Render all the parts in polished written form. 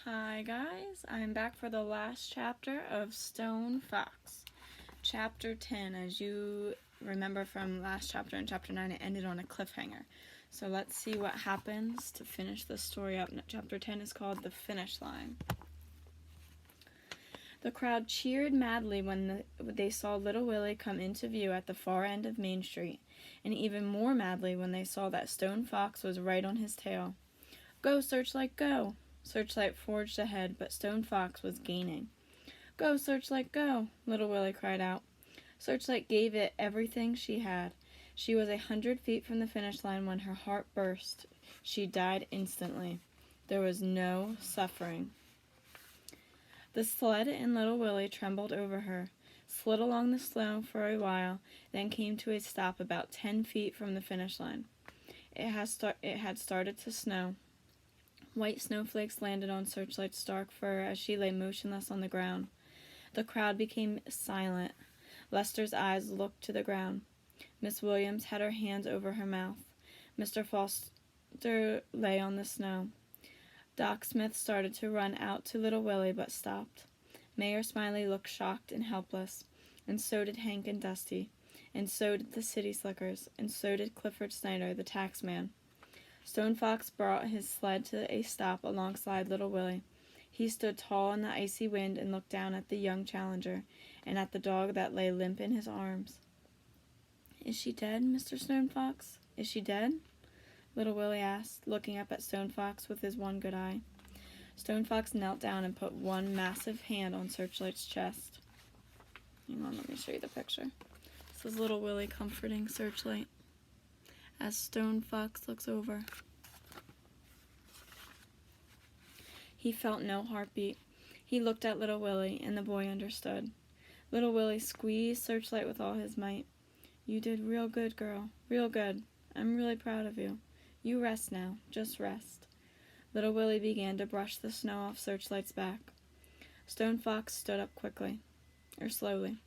Hi guys, I'm back for the last chapter of Stone Fox. Chapter 10, as you remember from last chapter in chapter 9, it ended on a cliffhanger. So let's see what happens to finish the story up. Chapter 10 is called The Finish Line. The crowd cheered madly when they saw Little Willie come into view at the far end of Main Street, and even more madly when they saw that Stone Fox was right on his tail. "Go, Searchlight, go!" Searchlight forged ahead, but Stone Fox was gaining. "Go, Searchlight, go!" Little Willie cried out. Searchlight gave it everything she had. She was 100 feet from the finish line when her heart burst. She died instantly. There was no suffering. The sled and Little Willie trembled over her, slid along the snow for a while, then came to a stop about 10 feet from the finish line. It had started to snow. White snowflakes landed on Searchlight's dark fur as she lay motionless on the ground. The crowd became silent. Lester's eyes looked to the ground. Miss Williams had her hands over her mouth. Mr. Foster lay on the snow. Doc Smith started to run out to Little Willie, but stopped. Mayor Smiley looked shocked and helpless, and so did Hank and Dusty, and so did the City Slickers, and so did Clifford Snyder, the taxman. Stone Fox brought his sled to a stop alongside Little Willie. He stood tall in the icy wind and looked down at the young challenger, and at the dog that lay limp in his arms. "Is she dead, Mr. Stone Fox? Is she dead?" Little Willie asked, looking up at Stone Fox with his one good eye. Stone Fox knelt down and put one massive hand on Searchlight's chest. Hang on, let me show you the picture. This is Little Willie comforting Searchlight as Stone Fox looks over. He felt no heartbeat. He looked at Little Willie, and the boy understood. Little Willie squeezed Searchlight with all his might. "You did real good, girl. Real good. I'm really proud of you. You rest now. Just rest." Little Willie began to brush the snow off Searchlight's back. Stone Fox stood up slowly.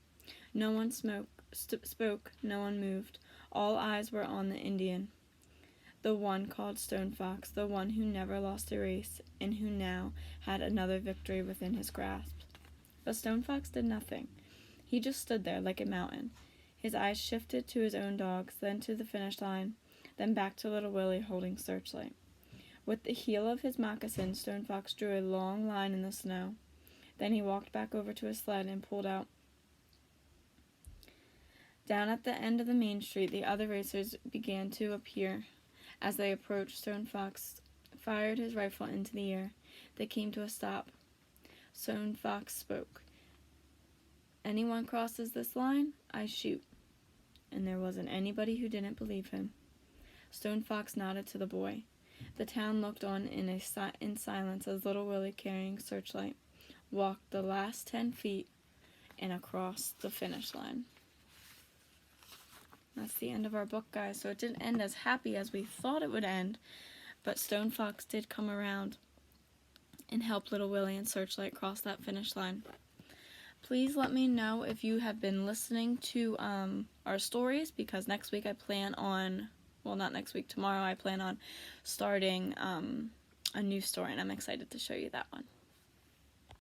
No one spoke. No one moved. All eyes were on the Indian, the one called Stone Fox, the one who never lost a race, and who now had another victory within his grasp. But Stone Fox did nothing. He just stood there like a mountain. His eyes shifted to his own dogs, then to the finish line, then back to Little Willie holding Searchlight. With the heel of his moccasin, Stone Fox drew a long line in the snow. Then he walked back over to his sled and pulled out. Down at the end of the main street, the other racers began to appear. As they approached, Stone Fox fired his rifle into the air. They came to a stop. Stone Fox spoke. "Anyone crosses this line, I shoot." And there wasn't anybody who didn't believe him. Stone Fox nodded to the boy. The town looked on in silence as Little Willie, carrying Searchlight, walked the last 10 feet and across the finish line. That's the end of our book, guys. So it didn't end as happy as we thought it would end, but Stone Fox did come around and help Little Willie and Searchlight cross that finish line. Please let me know if you have been listening to our stories, because next week I plan on, not next week, tomorrow I plan on starting a new story, and I'm excited to show you that one.